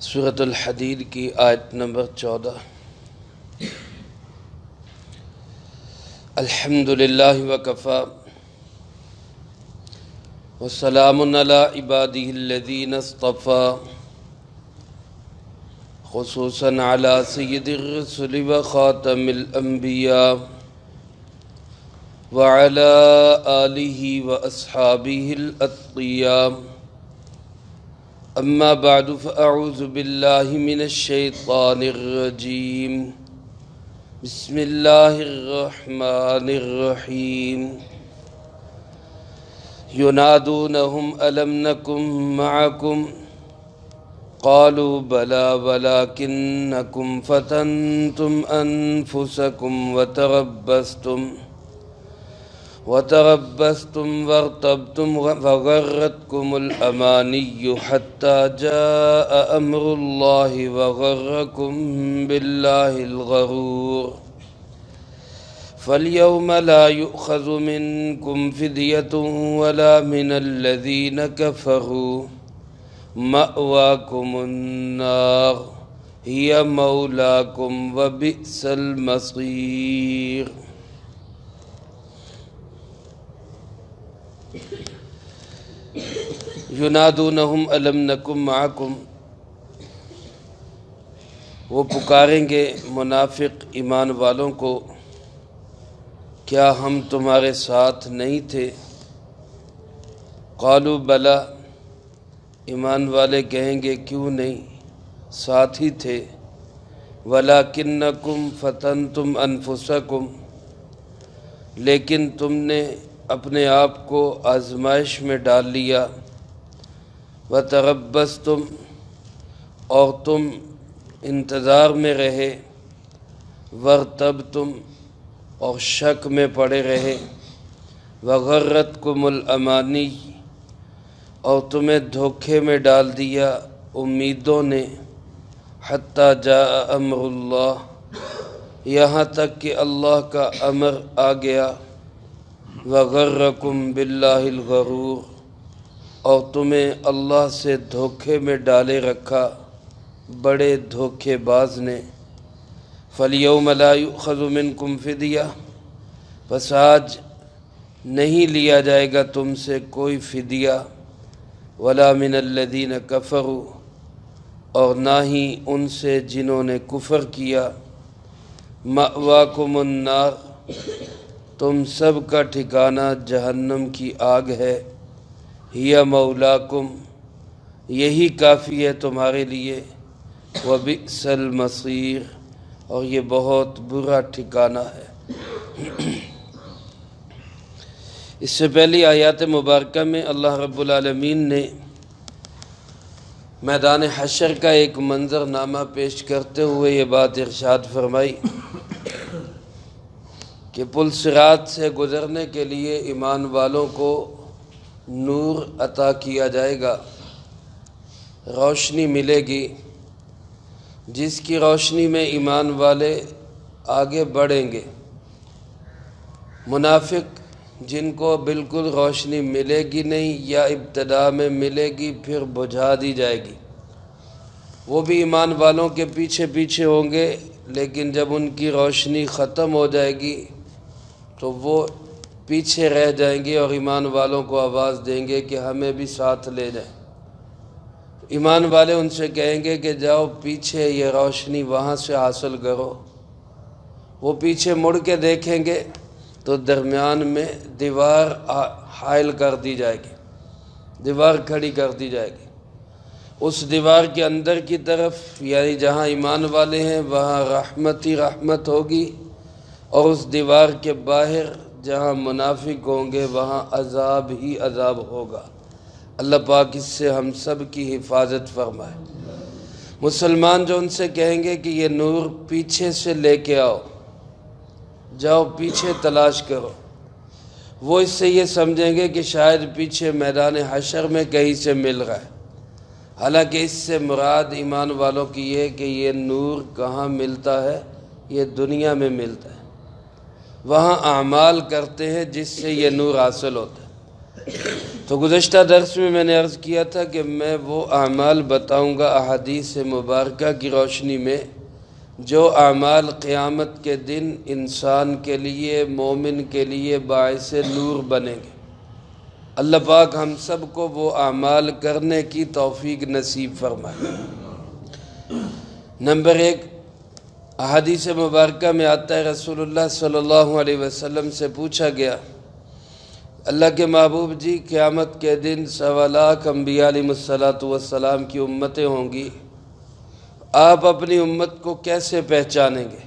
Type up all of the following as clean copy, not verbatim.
سورۃ الحدید کی آیت نمبر 14۔ الحمدللہ وکفی وسلام علی عبادہ الذین اصطفی، خصوصاً علی سید الرسل وخاتم الانبیاء وعلی آلہ واصحابہ الاتقیاء۔ اما بعد فاعوذ باللہ من الشیطان الرجیم، بسم اللہ الرحمن الرحیم۔ ینادونہم الم نکن معکم قالوا بلی ولکنکم فتنتم انفسکم وتربصتم وارتبتم وغرتكم الأماني حتى جاء أمر الله وغركم بالله الغرور، فاليوم لا يؤخذ منكم فدية ولا من الذين كفروا، مأواكم النار هي مولاكم وبئس المصير۔ ینادونہم الم نکن معکم، وہ پکاریں گے منافق ایمان والوں کو، کیا ہم تمہارے ساتھ نہیں تھے؟ قالوا بلی، ایمان والے کہیں گے کیوں نہیں، ساتھ ہی تھے۔ ولکنکم فتنتم انفسکم، لیکن تم نے اپنے آپ کو آزمائش میں ڈال لیا۔ وتربصتم، اور تم انتظار میں رہے۔ وارتبتم، اور شک میں پڑے رہے۔ وغرتکم الامانی، اور تمہیں دھوکے میں ڈال دیا امیدوں نے۔ حتی جاء امر اللہ، یہاں تک کہ اللہ کا امر آ گیا۔ وغرکم باللہ الغرور، اور تمہیں اللہ سے دھوکے میں ڈالے رکھا بڑے دھوکے باز نے۔ فالیوم لا یؤخذ منکم فدیہ، پس آج نہیں لیا جائے گا تم سے کوئی فدیہ۔ ولا من الذین کفروا، اور نہ ہی ان سے جنہوں نے کفر کیا۔ مأواکم النار، تم سب کا ٹھکانہ جہنم کی آگ ہے۔ ہی مولاکم، یہی کافی ہے تمہارے لیے۔ وبئس المصیر، اور یہ بہت برا ٹھکانہ ہے۔ اس سے پہلی آیات مبارکہ میں اللہ رب العالمین نے میدان حشر کا ایک منظرنامہ پیش کرتے ہوئے یہ بات ارشاد فرمائی کہ پل صراط سے گزرنے کے لیے ایمان والوں کو نور عطا کیا جائے گا، روشنی ملے گی، جس کی روشنی میں ایمان والے آگے بڑھیں گے۔ منافق جن کو بالکل روشنی ملے گی نہیں یا ابتدا میں ملے گی پھر بجھا دی جائے گی، وہ بھی ایمان والوں کے پیچھے پیچھے ہوں گے، لیکن جب ان کی روشنی ختم ہو جائے گی تو وہ پیچھے رہ جائیں گے اور ایمان والوں کو آواز دیں گے کہ ہمیں بھی ساتھ لے جائیں۔ ایمان والے ان سے کہیں گے کہ جاؤ پیچھے یہ روشنی وہاں سے حاصل کرو۔ وہ پیچھے مڑ کے دیکھیں گے تو درمیان میں دیوار حائل کر دی جائے گی، دیوار کھڑی کر دی جائے گی۔ اس دیوار کے اندر کی طرف یعنی جہاں ایمان والے ہیں وہاں رحمت ہی رحمت ہوگی، اور اس دیوار کے باہر جہاں منافق ہوں گے وہاں عذاب ہی عذاب ہوگا۔ اللہ پاک اس سے ہم سب کی حفاظت فرمائے۔ مسلمان جو ان سے کہیں گے کہ یہ نور پیچھے سے لے کے آؤ، جاؤ پیچھے تلاش کرو، وہ اس سے یہ سمجھیں گے کہ شاید پیچھے میدان حشر میں کہیں سے مل رہا ہے، حالانکہ اس سے مراد ایمان والوں کی یہ کہ یہ نور کہاں ملتا ہے، یہ دنیا میں ملتا ہے، وہاں اعمال کرتے ہیں جس سے یہ نور حاصل ہوتا ہے۔ تو گزشتہ درس میں نے عرض کیا تھا کہ میں وہ اعمال بتاؤں گا احادیث مبارکہ کی روشنی میں جو اعمال قیامت کے دن انسان کے لیے، مومن کے لیے باعث نور بنیں گے۔ اللہ پاک ہم سب کو وہ اعمال کرنے کی توفیق نصیب فرمائے۔ نمبر 1، احادیث مبارکہ میں آتا ہے رسول اللہ صلی اللہ علیہ وسلم سے پوچھا گیا، اللہ کے محبوب جی قیامت کے دن 1.25 لاکھ انبیاء علیہ السلام کی امتیں ہوں گی، آپ اپنی امت کو کیسے پہچانیں گے؟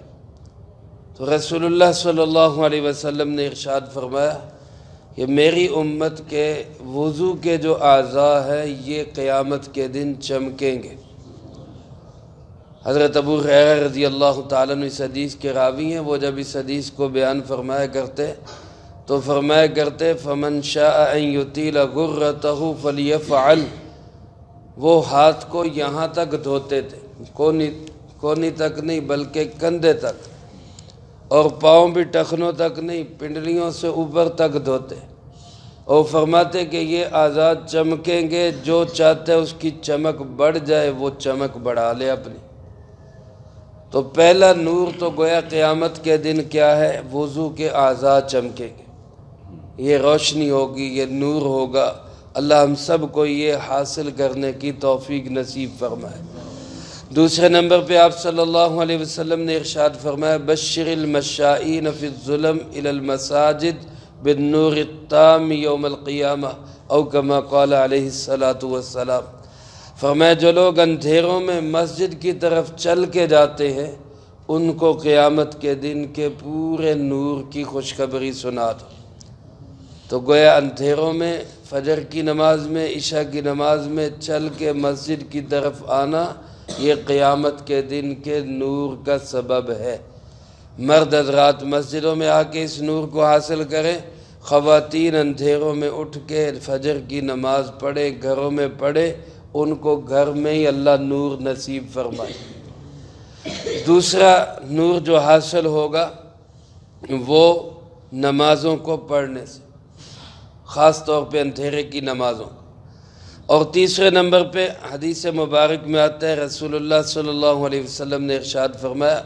تو رسول اللہ صلی اللہ علیہ وسلم نے ارشاد فرمایا کہ میری امت کے وضو کے جو اعضاء ہیں یہ قیامت کے دن چمکیں گے۔ حضرت ابو ہریرہ رضی اللہ تعالیٰ عنہ اس حدیث کے راوی ہیں، وہ جب اس حدیث کو بیان فرمایا کرتے تو فرمایا کرتے فَمَنْ شَاءَ أَن يُطِيلَ غُرَّتَهُ فَلْيَفْعَلْ، وہ ہاتھ کو یہاں تک دھوتے تھے، کونی تک نہیں بلکہ کندھے تک، اور پاؤں بھی ٹخنوں تک نہیں، پنڈلیوں سے اوپر تک دھوتے، اور فرماتے کہ یہ اعضاء چمکیں گے، جو چاہتے اس کی چمک بڑھ جائے وہ چمک بڑھا لے اپنی۔ تو پہلا نور تو گویا قیامت کے دن کیا ہے؟ وضو کے اعضاء چمکیں گے، یہ روشنی ہوگی، یہ نور ہوگا۔ اللہ ہم سب کو یہ حاصل کرنے کی توفیق نصیب فرمائے۔ دوسرے نمبر پہ آپ صلی اللہ علیہ وسلم نے ارشاد فرمایا بشر المشائین فی الظلم الی المساجد بالنور التام یوم القیامہ او کما قال علیہ السلام، فرمایا جو لوگ اندھیروں میں مسجد کی طرف چل کے جاتے ہیں ان کو قیامت کے دن کے پورے نور کی خوشخبری سنا دو۔ تو گویا اندھیروں میں فجر کی نماز میں، عشاء کی نماز میں چل کے مسجد کی طرف آنا یہ قیامت کے دن کے نور کا سبب ہے۔ مرد حضرات مسجدوں میں آ کے اس نور کو حاصل کریں، خواتین اندھیروں میں اٹھ کے فجر کی نماز پڑھیں، گھروں میں پڑھیں، ان کو گھر میں ہی اللہ نور نصیب فرمائے۔ دوسرا نور جو حاصل ہوگا وہ نمازوں کو پڑھنے سے، خاص طور پہ اندھیرے کی نمازوں۔ اور تیسرے نمبر پہ حدیث مبارک میں آتا ہے رسول اللہ صلی اللہ علیہ وسلم نے ارشاد فرمایا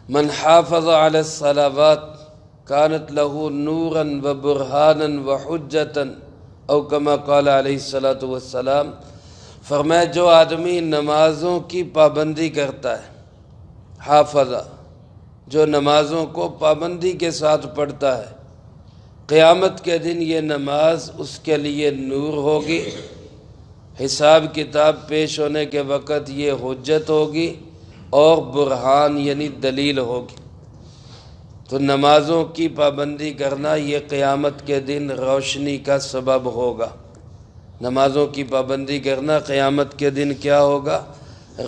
من حافظ علی الصلوات کانت له نورا وبرہانا وحجتا او کما قال علیہ السلام، فرمایا جو آدمی نمازوں کی پابندی کرتا ہے، حافظہ جو نمازوں کو پابندی کے ساتھ پڑھتا ہے، قیامت کے دن یہ نماز اس کے لیے نور ہوگی، حساب کتاب پیش ہونے کے وقت یہ حجت ہوگی اور برہان یعنی دلیل ہوگی۔ تو نمازوں کی پابندی کرنا یہ قیامت کے دن روشنی کا سبب ہوگا۔ نمازوں کی پابندی کرنا قیامت کے دن کیا ہوگا؟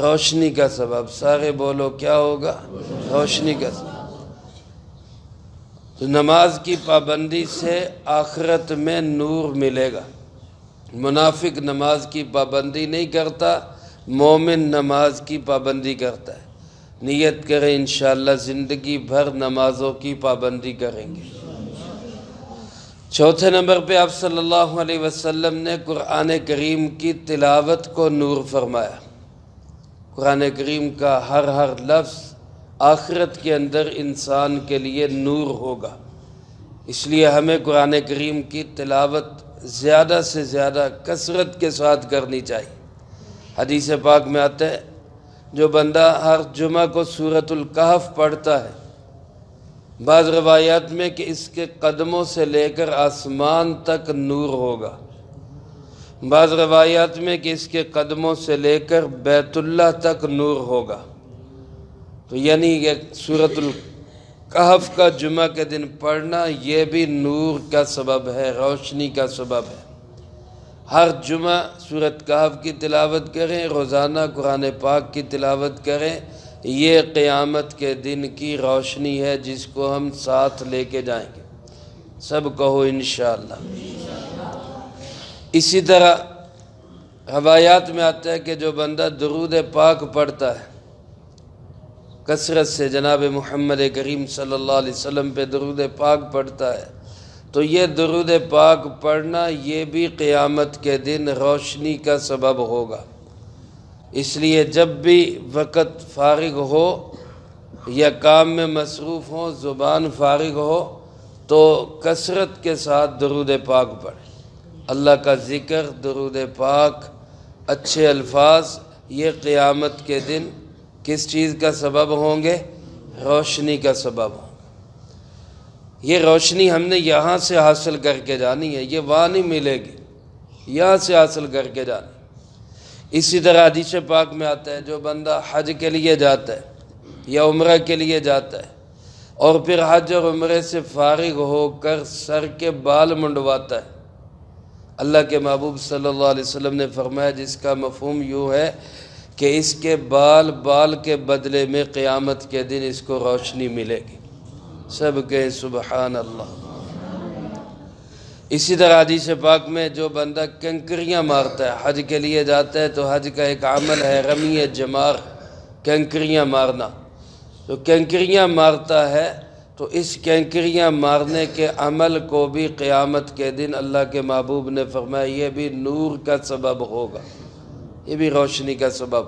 روشنی کا سبب۔ سارے بولو کیا ہوگا؟ روشنی کا سبب۔ تو نماز کی پابندی سے آخرت میں نور ملے گا۔ منافق نماز کی پابندی نہیں کرتا، مومن نماز کی پابندی کرتا ہے۔ نیت کریں انشاءاللہ زندگی بھر نمازوں کی پابندی کریں گے۔ چوتھے نمبر پہ آپ صلی اللہ علیہ وسلم نے قرآن کریم کی تلاوت کو نور فرمایا۔ قرآن کریم کا ہر لفظ آخرت کے اندر انسان کے لیے نور ہوگا، اس لیے ہمیں قرآن کریم کی تلاوت زیادہ سے زیادہ کثرت کے ساتھ کرنی چاہیے۔ حدیث پاک میں آتا ہے جو بندہ ہر جمعہ کو سورۃ الکہف پڑھتا ہے، بعض روایات میں کہ اس کے قدموں سے لے کر آسمان تک نور ہوگا، بعض روایات میں کہ اس کے قدموں سے لے کر بیت اللہ تک نور ہوگا۔ تو یعنی یہ سورۃ الکہف کا جمعہ کے دن پڑھنا یہ بھی نور کا سبب ہے، روشنی کا سبب ہے۔ ہر جمعہ سورۃ کہف کی تلاوت کریں، روزانہ قرآن پاک کی تلاوت کریں، یہ قیامت کے دن کی روشنی ہے جس کو ہم ساتھ لے کے جائیں گے۔ سب کہو انشاءاللہ۔ اسی طرح روایات میں آتا ہے کہ جو بندہ درود پاک پڑھتا ہے کثرت سے، جناب محمد کریم صلی اللہ علیہ وسلم پہ درود پاک پڑھتا ہے، تو یہ درود پاک پڑھنا یہ بھی قیامت کے دن روشنی کا سبب ہوگا۔ اس لیے جب بھی وقت فارغ ہو یا کام میں مصروف ہو، زبان فارغ ہو، تو کثرت کے ساتھ درود پاک پڑھیں۔ اللہ کا ذکر، درود پاک، اچھے الفاظ، یہ قیامت کے دن کس چیز کا سبب ہوں گے؟ روشنی کا سبب ہوں گے۔ یہ روشنی ہم نے یہاں سے حاصل کر کے جانی ہے، یہ وہاں نہیں ملے گی، یہاں سے حاصل کر کے جانی۔ اسی طرح حدیث پاک میں آتا ہے جو بندہ حج کے لیے جاتا ہے یا عمرہ کے لیے جاتا ہے اور پھر حج اور عمرے سے فارغ ہو کر سر کے بال منڈواتا ہے، اللہ کے محبوب صلی اللہ علیہ وسلم نے فرمایا جس کا مفہوم یوں ہے کہ اس کے بال کے بدلے میں قیامت کے دن اس کو روشنی ملے گی۔ سب کہیں سبحان اللہ۔ اسی طرح حدیث پاک میں جو بندہ کنکریاں مارتا ہے، حج کے لیے جاتا ہے تو حج کا ایک عمل ہے رمی جمار، کنکریاں مارنا، تو کنکریاں مارتا ہے تو اس کنکریاں مارنے کے عمل کو بھی قیامت کے دن اللہ کے محبوب نے فرمایا یہ بھی نور کا سبب ہوگا، یہ بھی روشنی کا سبب۔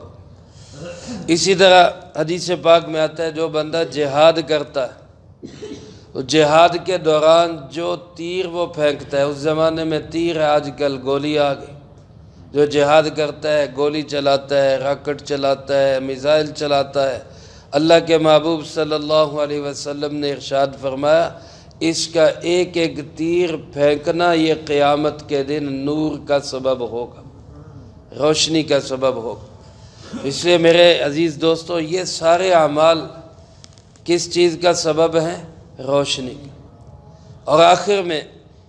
اسی طرح حدیث پاک میں آتا ہے جو بندہ جہاد کرتا ہے، جہاد کے دوران جو تیر وہ پھینکتا ہے، اس زمانے میں تیر ہے، آج کل گولی آ گئی، جو جہاد کرتا ہے، گولی چلاتا ہے، راکٹ چلاتا ہے، میزائل چلاتا ہے، اللہ کے محبوب صلی اللہ علیہ وسلم نے ارشاد فرمایا اس کا ایک ایک تیر پھینکنا یہ قیامت کے دن نور کا سبب ہوگا، روشنی کا سبب ہوگا۔ اس لیے میرے عزیز دوستو یہ سارے اعمال کس چیز کا سبب ہیں؟ روشنی کی۔ اور آخر میں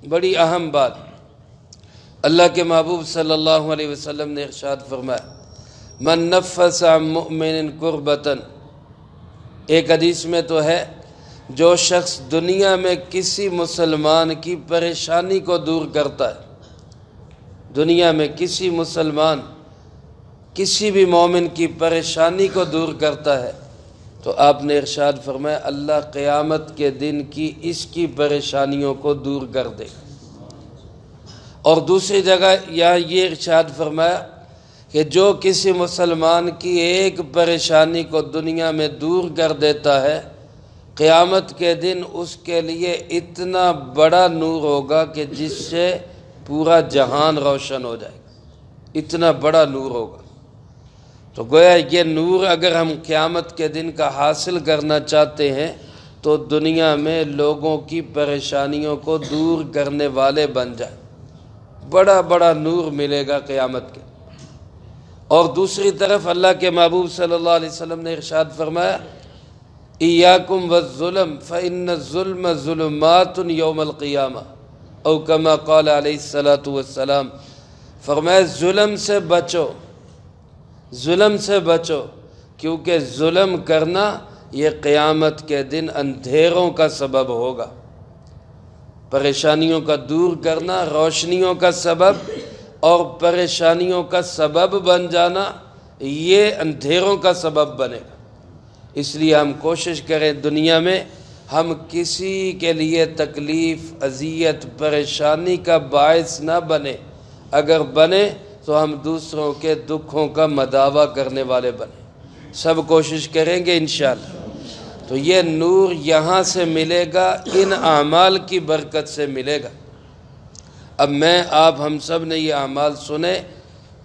بڑی اہم بات، اللہ کے محبوب صلی اللہ علیہ وسلم نے ارشاد فرمایا من نفس عن مؤمن کربتاً، ایک حدیث میں تو ہے جو شخص دنیا میں کسی مسلمان کی پریشانی کو دور کرتا ہے، دنیا میں کسی مسلمان کسی بھی مومن کی پریشانی کو دور کرتا ہے تو آپ نے ارشاد فرمایا اللہ قیامت کے دن کی اس کی پریشانیوں کو دور کر دے گا۔ اور دوسری جگہ یہاں یہ ارشاد فرمایا کہ جو کسی مسلمان کی ایک پریشانی کو دنیا میں دور کر دیتا ہے قیامت کے دن اس کے لیے اتنا بڑا نور ہوگا کہ جس سے پورا جہان روشن ہو جائے گا، اتنا بڑا نور ہوگا۔ تو گویا یہ نور اگر ہم قیامت کے دن کا حاصل کرنا چاہتے ہیں تو دنیا میں لوگوں کی پریشانیوں کو دور کرنے والے بن جائیں، بڑا بڑا نور ملے گا قیامت کے۔ اور دوسری طرف اللہ کے محبوب صلی اللہ علیہ وسلم نے ارشاد فرمایا ایاکم والظلم فإن الظلم ظلمات یوم القیامہ، او کما قال علیہ الصلاۃ والسلام، فرمایا ظلم سے بچو، ظلم سے بچو، کیونکہ ظلم کرنا یہ قیامت کے دن اندھیروں کا سبب ہوگا، پریشانیوں کا دور کرنا روشنیوں کا سبب، اور پریشانیوں کا سبب بن جانا یہ اندھیروں کا سبب بنے گا۔ اس لیے ہم کوشش کریں دنیا میں ہم کسی کے لیے تکلیف، اذیت، پریشانی کا باعث نہ بنے، اگر بنے تو ہم دوسروں کے دکھوں کا مداوع کرنے والے بنیں، سب کوشش کریں گے انشاءاللہ۔ تو یہ نور یہاں سے ملے گا، ان اعمال کی برکت سے ملے گا۔ اب میں آپ ہم سب نے یہ اعمال سنے،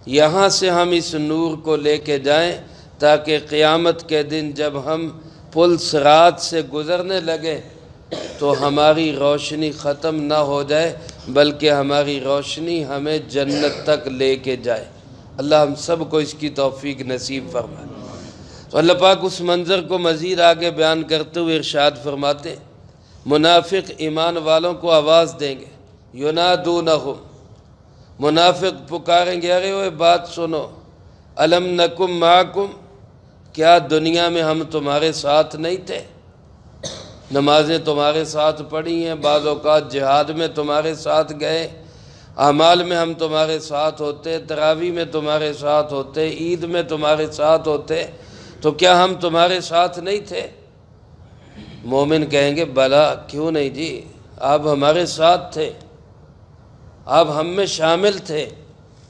یہاں سے ہم اس نور کو لے کے جائیں تاکہ قیامت کے دن جب ہم پل صراط سے گزرنے لگے تو ہماری روشنی ختم نہ ہو جائے بلکہ ہماری روشنی ہمیں جنت تک لے کے جائے۔ اللہ ہم سب کو اس کی توفیق نصیب فرمائے۔ تو اللہ پاک اس منظر کو مزید آگے بیان کرتے ہوئے ارشاد فرماتے ہیں منافق ایمان والوں کو آواز دیں گے، ینادونہم، منافق پکاریں گے ارے وہ بات سنو، الم نکم معکم، کیا دنیا میں ہم تمہارے ساتھ نہیں تھے؟ نمازیں تمہارے ساتھ پڑھی ہیں، بعض اوقات جہاد میں تمہارے ساتھ گئے، اعمال میں ہم تمہارے ساتھ ہوتے، تراویح میں تمہارے ساتھ ہوتے، عید میں تمہارے ساتھ ہوتے، تو کیا ہم تمہارے ساتھ نہیں تھے؟ مومن کہیں گے بلا، کیوں نہیں جی، آپ ہمارے ساتھ تھے، آپ ہم میں شامل تھے،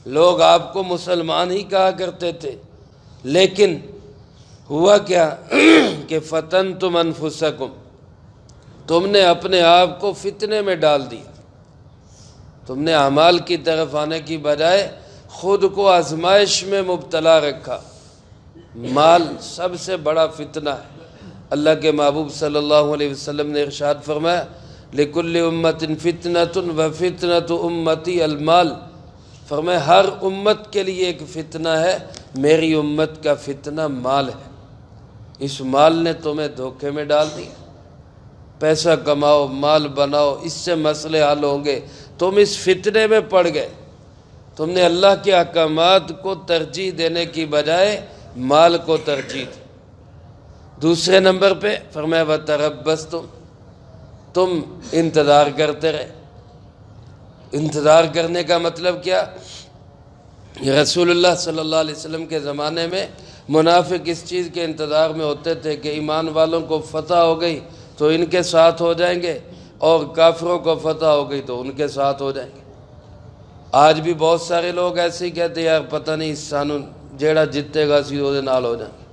لوگ آپ کو مسلمان ہی کہا کرتے تھے، لیکن ہوا کیا کہ فتنتم انفسکم، تم نے اپنے آپ کو فتنے میں ڈال دیا، تم نے اعمال کی طرف آنے کی بجائے خود کو آزمائش میں مبتلا رکھا۔ مال سب سے بڑا فتنہ ہے۔ اللہ کے محبوب صلی اللہ علیہ وسلم نے ارشاد فرمایا لِكُلِّ أُمَّةٍ فِتْنَةٌ وَفِتْنَةُ أُمَّتِي الْمَالِ، فرمایا ہر امت کے لیے ایک فتنہ ہے، میری امت کا فتنہ مال ہے۔ اس مال نے تمہیں دھوکے میں ڈال دیا، پیسہ کماؤ، مال بناؤ، اس سے مسئلے حل ہوں گے، تم اس فتنے میں پڑ گئے، تم نے اللہ کے احکامات کو ترجیح دینے کی بجائے مال کو ترجیح دی۔ دوسرے نمبر پہ فرمایا وَتَرَبَّصْتُمْ، تم انتظار کرتے رہے۔ انتظار کرنے کا مطلب کیا؟ رسول اللہ صلی اللہ علیہ وسلم کے زمانے میں منافق اس چیز کے انتظار میں ہوتے تھے کہ ایمان والوں کو فتح ہو گئی تو ان کے ساتھ ہو جائیں گے، اور کافروں کو فتح ہو گئی تو ان کے ساتھ ہو جائیں گے۔ آج بھی بہت سارے لوگ ایسے ہی کہتے ہیں یار پتہ نہیں سانو جیڑا جتے گا سی وہ نال ہو جائیں گے۔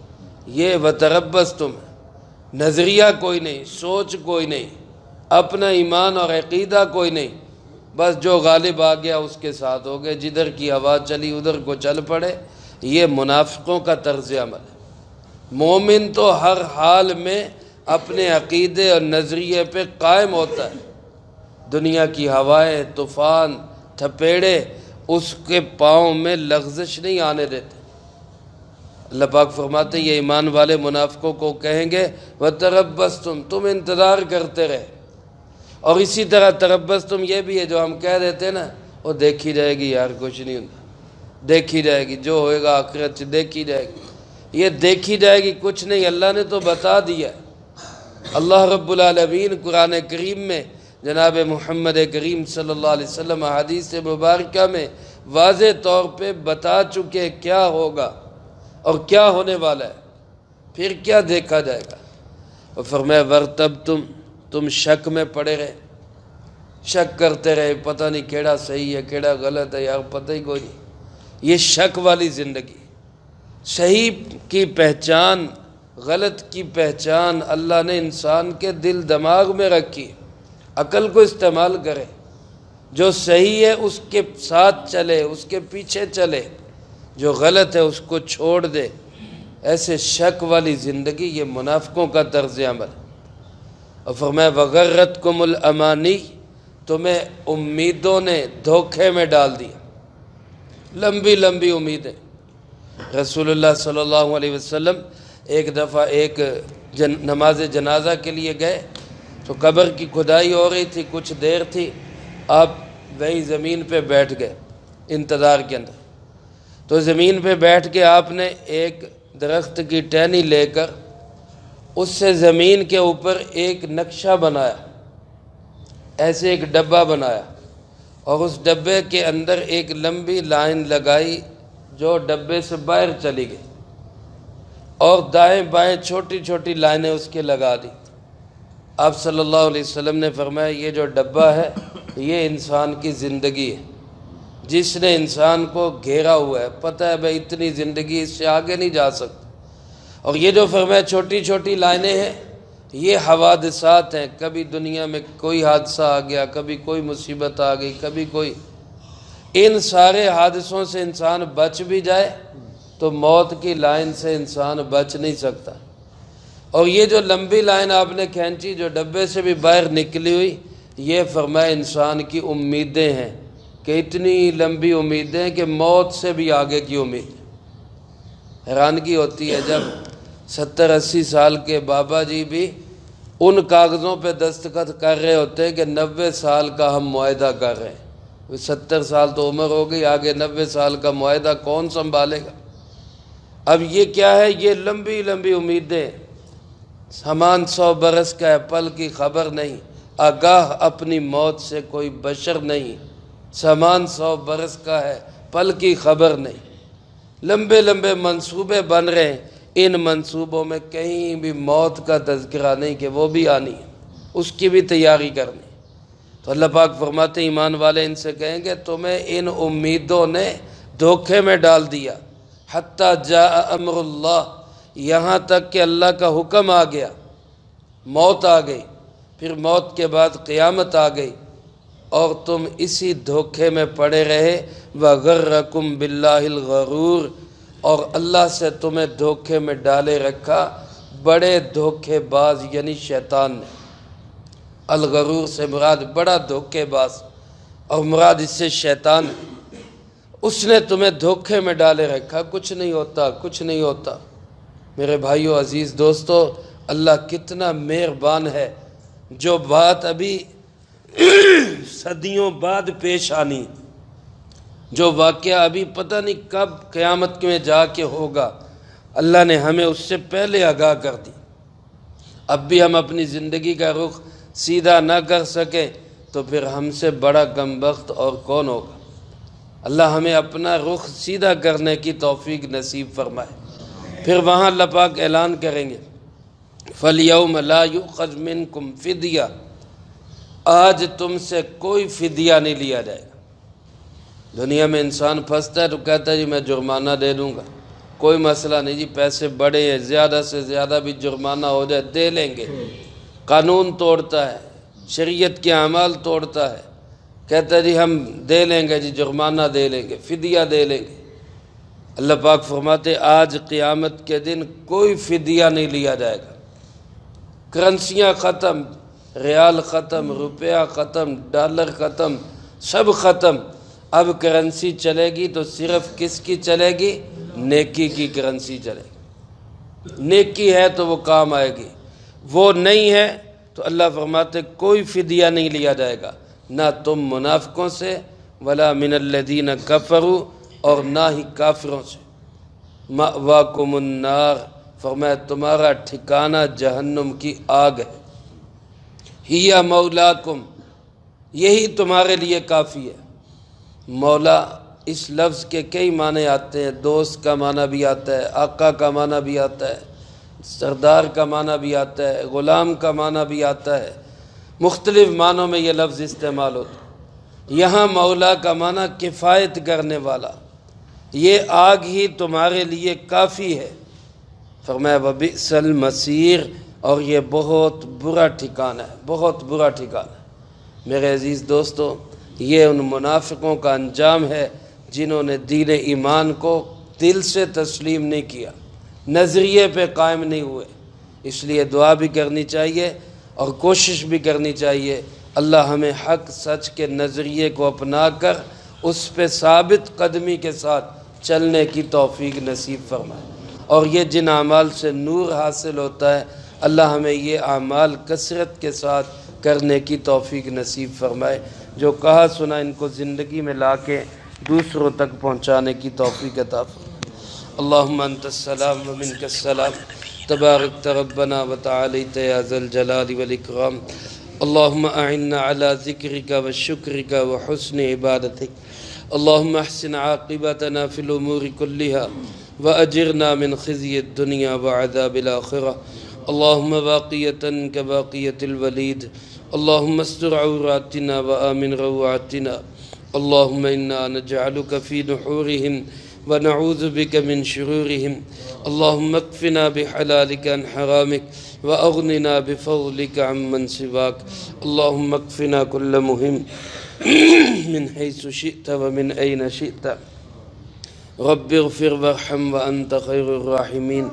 یہ وتربصتم، نظریہ کوئی نہیں، سوچ کوئی نہیں، اپنا ایمان اور عقیدہ کوئی نہیں، بس جو غالب آ گیا اس کے ساتھ ہو گئے، جدھر کی ہوا چلی ادھر کو چل پڑے۔ یہ منافقوں کا طرز عمل ہے۔ مومن تو ہر حال میں اپنے عقیدے اور نظریے پہ قائم ہوتا ہے۔ دنیا کی ہوائیں، طوفان، تھپیڑے اس کے پاؤں میں لغزش نہیں آنے دیتے۔ اللہ پاک فرماتے ہیں یہ ایمان والے منافقوں کو کہیں گے وَتَرَبَّصْتُمْ، تم انتظار کرتے رہے۔ اور اسی طرح تربصتم یہ بھی ہے جو ہم کہہ دیتے نا وہ دیکھی جائے گی یار، کچھ نہیں ہوتا، دیکھی جائے گی، جو ہوئے گا آخرت سے دیکھی جائے گی۔ یہ دیکھی جائے گی کچھ نہیں، اللہ نے تو بتا دیا ہے۔ اللہ رب العالمین قرآن کریم میں جناب محمد کریم صلی اللہ علیہ وسلم حدیث مبارکہ میں واضح طور پہ بتا چکے کیا ہوگا اور کیا ہونے والا ہے، پھر کیا دیکھا جائے گا۔ اور فرمایا وَارْتَبْتُمْ، تم شک میں پڑے رہے، شک کرتے رہے، پتہ نہیں کیڑا صحیح ہے کیڑا غلط ہے، یار پتہ ہی کوئی نہیں۔ یہ شک والی زندگی، صحیح کی پہچان غلط کی پہچان اللہ نے انسان کے دل دماغ میں رکھی، عقل کو استعمال کرے، جو صحیح ہے اس کے ساتھ چلے، اس کے پیچھے چلے، جو غلط ہے اس کو چھوڑ دے۔ ایسے شک والی زندگی یہ منافقوں کا طرز عمل ہے۔ اور فرمایا وَغَرَّتْكُمُ الْأَمَانِي، تمہیں امیدوں نے دھوکے میں ڈال دیا، لمبی لمبی امیدیں۔ رسول اللہ صلی اللہ علیہ وسلم ایک دفعہ ایک نماز جنازہ کے لیے گئے تو قبر کی کھدائی ہو رہی تھی، کچھ دیر تھی، آپ وہیں زمین پہ بیٹھ گئے انتظار کے اندر۔ تو زمین پہ بیٹھ کے آپ نے ایک درخت کی ٹہنی لے کر اس سے زمین کے اوپر ایک نقشہ بنایا، ایسے ایک ڈبہ بنایا، اور اس ڈبے کے اندر ایک لمبی لائن لگائی جو ڈبے سے باہر چلی گئی، اور دائیں بائیں چھوٹی چھوٹی لائنیں اس کے لگا دی۔ آپ صلی اللہ علیہ وسلم نے فرمایا یہ جو ڈبہ ہے یہ انسان کی زندگی ہے، جس نے انسان کو گھیرا ہوا ہے، پتہ ہے بھائی اتنی زندگی اس سے آگے نہیں جا سکتا۔ اور یہ جو فرمایا چھوٹی چھوٹی لائنیں ہیں یہ حوادثات ہیں، کبھی دنیا میں کوئی حادثہ آ گیا، کبھی کوئی مصیبت آ گئی، کبھی کوئی، ان سارے حادثوں سے انسان بچ بھی جائے تو موت کی لائن سے انسان بچ نہیں سکتا۔ اور یہ جو لمبی لائن آپ نے کھینچی جو ڈبے سے بھی باہر نکلی ہوئی، یہ فرمایا انسان کی امیدیں ہیں، کہ اتنی لمبی امیدیں کہ موت سے بھی آگے کی امید۔ حیرانگی ہوتی ہے جب 70-80 سال کے بابا جی بھی ان کاغذوں پہ دستخط کر رہے ہوتے ہیں کہ 90 سال کا ہم معاہدہ کر رہے ہیں۔ 70 سال تو عمر ہو گئی، آگے 90 سال کا معاہدہ کون سنبھالے گا؟ اب یہ کیا ہے؟ یہ لمبی لمبی امیدیں، سامان 100 برس کا ہے، پل کی خبر نہیں، آگاہ اپنی موت سے کوئی بشر نہیں، سامان 100 برس کا ہے، پل کی خبر نہیں، لمبے لمبے منصوبے بن رہے ہیں، ان منصوبوں میں کہیں بھی موت کا تذکرہ نہیں کہ وہ بھی آنی ہے، اس کی بھی تیاری کرنی۔ تو اللہ پاک فرماتے ہیں ایمان والے ان سے کہیں گے تمہیں ان امیدوں نے دھوکے میں ڈال دیا، حتیٰ جاء امر اللہ، یہاں تک کہ اللہ کا حکم آ گیا، موت آ گئی، پھر موت کے بعد قیامت آ گئی، اور تم اسی دھوکے میں پڑے رہے، وَغَرَّكُمْ بِاللَّهِ الْغَرُورِ، اور اللہ سے تمہیں دھوکے میں ڈالے رکھا بڑے دھوکے باز یعنی شیطان نے۔ الغرور سے مراد بڑا دھوکے باز، اور مراد اس سے شیطان ہے۔ اس نے تمہیں دھوکے میں ڈالے رکھا، کچھ نہیں ہوتا، کچھ نہیں ہوتا۔ میرے بھائیو عزیز دوستو، اللہ کتنا مہربان ہے، جو بات ابھی صدیوں بعد پیش آنی، جو واقعہ ابھی پتہ نہیں کب قیامت میں جا کے ہوگا، اللہ نے ہمیں اس سے پہلے آگاہ کر دی۔ اب بھی ہم اپنی زندگی کا رخ سیدھا نہ کر سکیں تو پھر ہم سے بڑا کمبخت اور کون ہوگا۔ اللہ ہمیں اپنا رخ سیدھا کرنے کی توفیق نصیب فرمائے۔ پھر وہاں اللہ پاک اعلان کریں گے، فَالْيَوْمَ لَا يُؤْخَذْ مِنْكُمْ فِدْيَةٌ، آج تم سے کوئی فدیہ نہیں لیا جائے گا۔ دنیا میں انسان پھنستا ہے تو کہتا ہے جی میں جرمانہ دے دوں گا، کوئی مسئلہ نہیں جی، پیسے بڑے ہیں، زیادہ سے زیادہ بھی جرمانہ ہو جائے دے لیں گے۔ قانون توڑتا ہے، شریعت کے اعمال توڑتا ہے، کہتا ہے جی ہم دے لیں گے، جی جرمانہ دے لیں گے، فدیہ دے لیں گے۔ اللہ پاک فرماتے آج قیامت کے دن کوئی فدیہ نہیں لیا جائے گا۔ کرنسیاں ختم، ریال ختم، روپیہ ختم، ڈالر ختم، سب ختم۔ اب کرنسی چلے گی تو صرف کس کی چلے گی؟ نیکی کی کرنسی چلے گی۔ نیکی ہے تو وہ کام آئے گی، وہ نہیں ہے تو اللہ فرماتے کوئی فدیہ نہیں لیا جائے گا، نہ تم منافقوں سے، ولا من الذین کفروا، اور نہ ہی کافروں سے۔ مأواکم النار، فرمایا تمہارا ٹھکانہ جہنم کی آگ ہے۔ ہی مولاکم، یہی تمہارے لیے کافی ہے۔ مولا اس لفظ کے کئی معنی آتے ہیں، دوست کا معنی بھی آتا ہے، آقا کا معنی بھی آتا ہے، سردار کا معنی بھی آتا ہے، غلام کا معنی بھی آتا ہے، مختلف معنوں میں یہ لفظ استعمال ہوتا ہے۔ یہاں مولا کا معنی کفایت کرنے والا، یہ آگ ہی تمہارے لیے کافی ہے۔ فرمایا وَبِئْسَ الْمَصِيرُ، اور یہ بہت برا ٹھکانہ ہے، بہت برا ٹھکانہ ہے۔ میرے عزیز دوستو، یہ ان منافقوں کا انجام ہے جنہوں نے دین ایمان کو دل سے تسلیم نہیں کیا، نظریے پہ قائم نہیں ہوئے۔ اس لیے دعا بھی کرنی چاہیے اور کوشش بھی کرنی چاہیے اللہ ہمیں حق سچ کے نظریے کو اپنا کر اس پہ ثابت قدمی کے ساتھ چلنے کی توفیق نصیب فرمائے، اور یہ جن اعمال سے نور حاصل ہوتا ہے اللہ ہمیں یہ اعمال کثرت کے ساتھ کرنے کی توفیق نصیب فرمائے۔ جو کہا سنا ان کو زندگی میں لا کے دوسروں تک پہنچانے کی توفیق عطا فرمائے۔ اللہم انت السلام و منک السلام، تبارکت ربنا و تعالیت یا ذا الجلال والاکرام۔ اللہم اعنا علی ذکرک و شکرک و حسن عبادتک۔ اللہم احسن عاقبتنا فی الامور کلہا واجرنا من خزی الدنیا وعذاب الآخرہ۔ اللہم باقیتا کباقیت الولید، اللہم استر عوراتنا وآمن روعاتنا۔ اللہم انا نجعلک فی نحورہم ونعوذ بک من شرورہم۔ اللہم اکفنا بحلالک عن حرامک واغننا بفضلک عمن سواک۔ اللہم اکفنا کل مہم من حیث شئت ومن این شئت۔ رب اغفر وارحم وانت خیر الراحمین۔